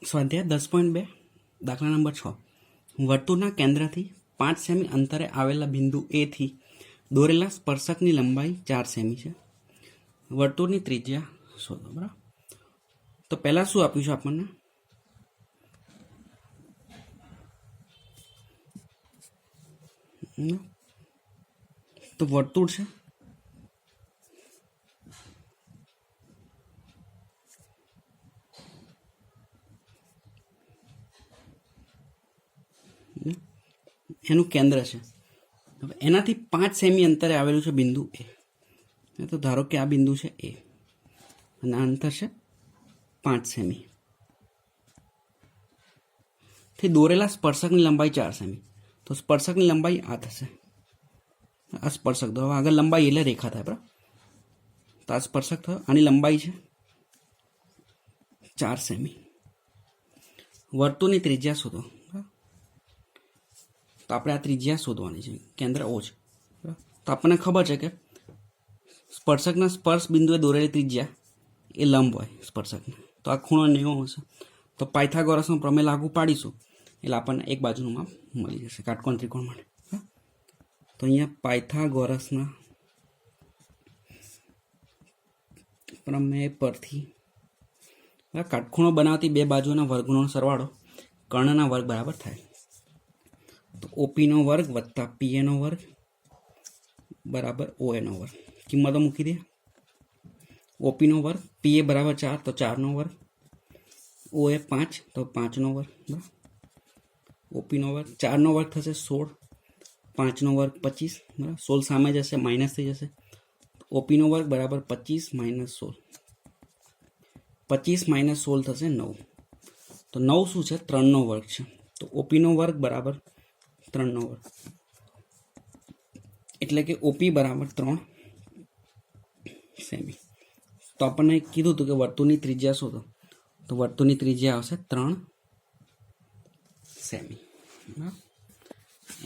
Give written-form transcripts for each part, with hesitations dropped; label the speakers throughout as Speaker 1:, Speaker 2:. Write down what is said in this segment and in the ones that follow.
Speaker 1: સ્વાધ્યાય 10.2 દાખલા નંબર 6 વર્તુળના કેન્દ્રથી 5 સેમી અંતરે આવેલા બિંદુ એ થી દોરેલા સ્પર્શકની લંબાઈ 4 સેમી છે. વર્તુળની ત્રિજ્યા શોધો. બરાબર, તો પહેલા શું આપ્યું છે આપણને? તો વર્તુળ છે, એનું કેન્દ્ર છે. હવે એનાથી 5 સેમી અંતરે આવેલું છે બિંદુ એ. તો ધારો કે આ બિંદુ છે એ અને આ અંતર છે 5 સેમી. થી દોરેલા સ્પર્શકની લંબાઈ 4 સેમી. તો સ્પર્શકની લંબાઈ આ થશે. આ સ્પર્શક તો હવે આગળ લંબાઈ એટલે રેખા થાય. બરાબર, તો આ સ્પર્શક થયો, આની લંબાઈ છે 4 સેમી. વર્તુળની ત્રિજ્યા શોધો. તો આપણે આ ત્રિજ્યા શોધવાની છે, કેન્દ્ર ઓ છે. તો આપણને ખબર છે કે સ્પર્શકના સ્પર્શ બિંદુએ દોરેલી ત્રિજ્યા એ લંબ હોય સ્પર્શકને. તો આ ખૂણો 90 હશે. તો પાયથાગોરસનો પ્રમેય લાગુ પાડીશું એટલે આપણને એક બાજુનું માપ મળી જશે કાટકોણ ત્રિકોણ માટે. તો અહીંયા પાયથાગોરસના પ્રમેય પરથી કાટખૂણો બનાવતી બે બાજુના વર્ગનો સરવાળો કર્ણના વર્ગ બરાબર થાય. તો ઓપીનો વર્ગ વત્તા પીએનો વર્ગ બરાબર ઓએનો વર્ગ. કિંમતો મૂકી દે. ઓપીનો વર્ગ, પીએ બરાબર 4 તો 4નો વર્ગ, ઓએ 5 તો 5નો વર્ગ. બરાબર, ઓપીનો વર્ગ 4નો વર્ગ થશે 16, 5નો વર્ગ 25. બરાબર, 16 સામે જશે, માઇનસ થઈ જશે. ઓપીનો વર્ગ બરાબર 25 માઇનસ 16, 25 માઇનસ 16 થશે 9. તો 9 શું છે? 3નો વર્ગ છે. તો ઓપીનો વર્ગ બરાબર 3નો વર્ગ, એટલે કે ઓપી બરાબર 3 સેમી. તો આપણને કીધું હતું કે વર્તુળની ત્રિજ્યા શોધો. તો વર્તુળની ત્રિજ્યા આવશે 3 સેમી.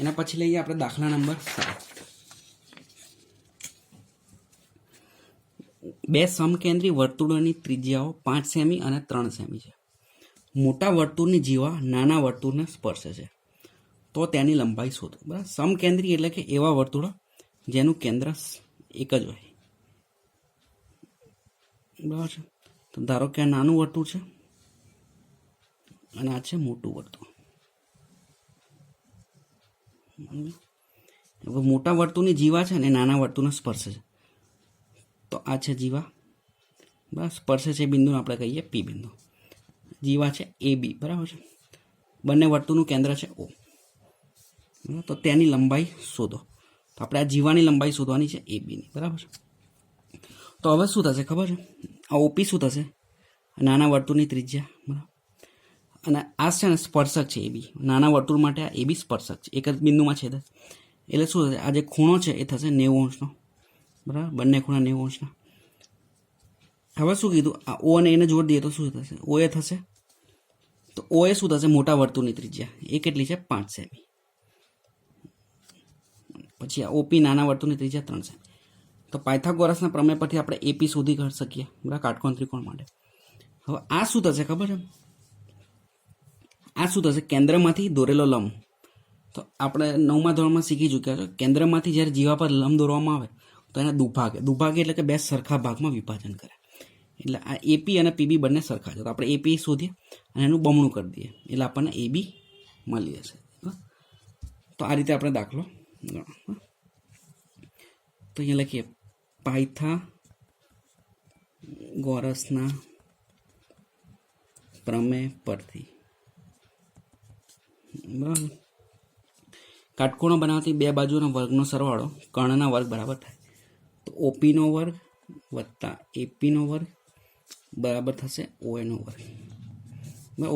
Speaker 1: એના પછી લઈએ આપણે દાખલા નંબર 7. બે સમકેન્દ્રી વર્તુળોની ત્રિજ્યાઓ 5 સેમી અને 3 સેમી છે. મોટા વર્તુળની જીવા નાના વર્તુળને સ્પર્શે છે, તો તેની લંબાઈ શોધો. બરાબર, સમકેન્દ્રી એટલે કે એવા વર્તુળો જેનું કેન્દ્ર એક જ હોય. બરાબર છે. તો ધારો કે આ નાનું વર્તુળ છે અને આ છે મોટું વર્તુળ. હવે મોટા વર્તુળની જીવા છે ને નાના વર્તુળને સ્પર્શે છે. તો આ છે જીવા. બરાબર, સ્પર્શે છે બિંદુને આપણે કહીએ પી બિંદુ. જીવા છે એ બી. બરાબર છે. બંને વર્તુળનું કેન્દ્ર છે ઓ. તો તેની લંબાઈ શોધો. તો આપણે આ જીવાની લંબાઈ શોધવાની છે એ બીની. બરાબર. તો હવે શું થશે ખબર છે? આ ઓપી શું થશે? નાના વર્તુળની ત્રિજ્યા. બરાબર, અને આ છે ને સ્પર્શક છે એ બી. નાના વર્તુળ માટે આ એ બી સ્પર્શક છે, એક જ બિંદુમાં છેદે. એટલે શું થશે? આ જે ખૂણો છે એ થશે 90 અંશનો. બરાબર, બંને ખૂણા 90 અંશના. હવે શું કીધું? આ ઓ અને એને જોડી દઈએ તો શું થશે? ઓ એ થશે. તો ઓ એ શું થશે? મોટા વર્તુળની ત્રિજ્યા એ કેટલી છે? 5 સેમી. પછી આ ઓપી નાના વર્તુળની ત્રિજ્યા 3 સેમી. તો પાયથાગોરસના પ્રમેય પરથી આપણે એપી શોધી કરી શકીએ. બરાબર, કાટકોણ ત્રિકોણ માટે. હવે આ શું થશે ખબર છે? આ શું થશે? કેન્દ્રમાંથી દોરેલો લંબ. તો આપણે 9મા ધોરણમાં શીખી ચૂક્યા છો, કેન્દ્રમાંથી જ્યારે જીવા પર લંબ દોરવામાં આવે તો એને દુભાગે. દુભાગે એટલે કે બે સરખા ભાગમાં વિભાજન કરે. એટલે આ એપી અને પીબી બંને સરખા છે. તો આપણે એપી શોધીએ અને એનું બમણું કરી દઈએ એટલે આપણને એબી મળી જશે. તો આ રીતે આપણે દાખલો ગણો. તો અહીંયા લખીએ પાયથાગોરસના પ્રમેય પરથી. બરાબર, કાટખૂણો બનાવતી બે બાજુના વર્ગનો સરવાળો કર્ણના વર્ગ બરાબર થાય. તો ઓપીનો વર્ગ વત્તા એપીનો વર્ગ બરાબર થશે ઓએનો વર્ગ.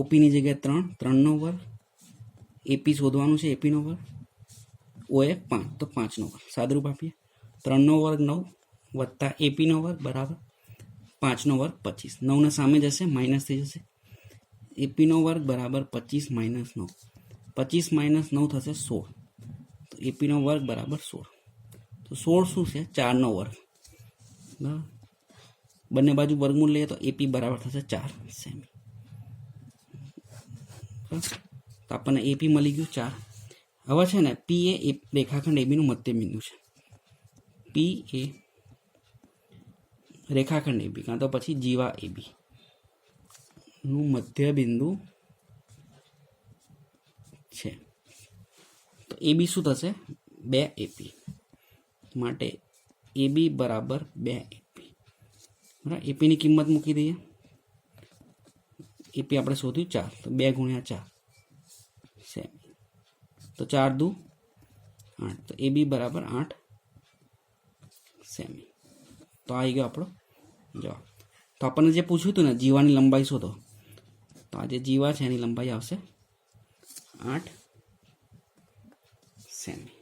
Speaker 1: ઓપીની જગ્યાએ 3નો વર્ગ, એપી શોધવાનું છે એપીનો વર્ગ, ઓએ 5 તો 5નો વર્ગ. સાદરૂપ આપીએ. 3નો વર્ગ 9 વત્તા એપીનો વર્ગ બરાબર 5નો વર્ગ 25. 9ને સામે જશે, માઇનસ થઈ જશે. એપીનો વર્ગ બરાબર 25 માઇનસ 9. 25 માઇનસ 9 થશે 16. તો એપીનો વર્ગ બરાબર 16. તો 16 શું છે? 4નો વર્ગ. બરાબર, બંને બાજુ વર્ગમૂળ લઈએ તો એપી બરાબર થશે 4 સેમી. તો આપણને એપી મળી ગયું 4. હવે છે ને પી એ રેખાખંડ એબીનું મધ્ય બિંદુ છે. પી એ રેખાખંડ એબી કાં તો પછી જીવા એબી નું મધ્ય બિંદુ છે. તો એબી શું થશે? 2 AP. માટે એબી બરાબર 2 AP. બરાબર, એપીની કિંમત મૂકી દઈએ. એપી આપણે શોધ્યું 4, તો 2 ગુણ્યા 4 સેમી. તો 4 દુ 8, તો એબી બરાબર 8 સેમી. તો આવી ગયો આપણો જવાબ. તો આપણને જે પૂછ્યું હતું ને જીવાની લંબાઈ શોધો, તો આ જે જીવા છે એની લંબાઈ આવશે 8 સેમી.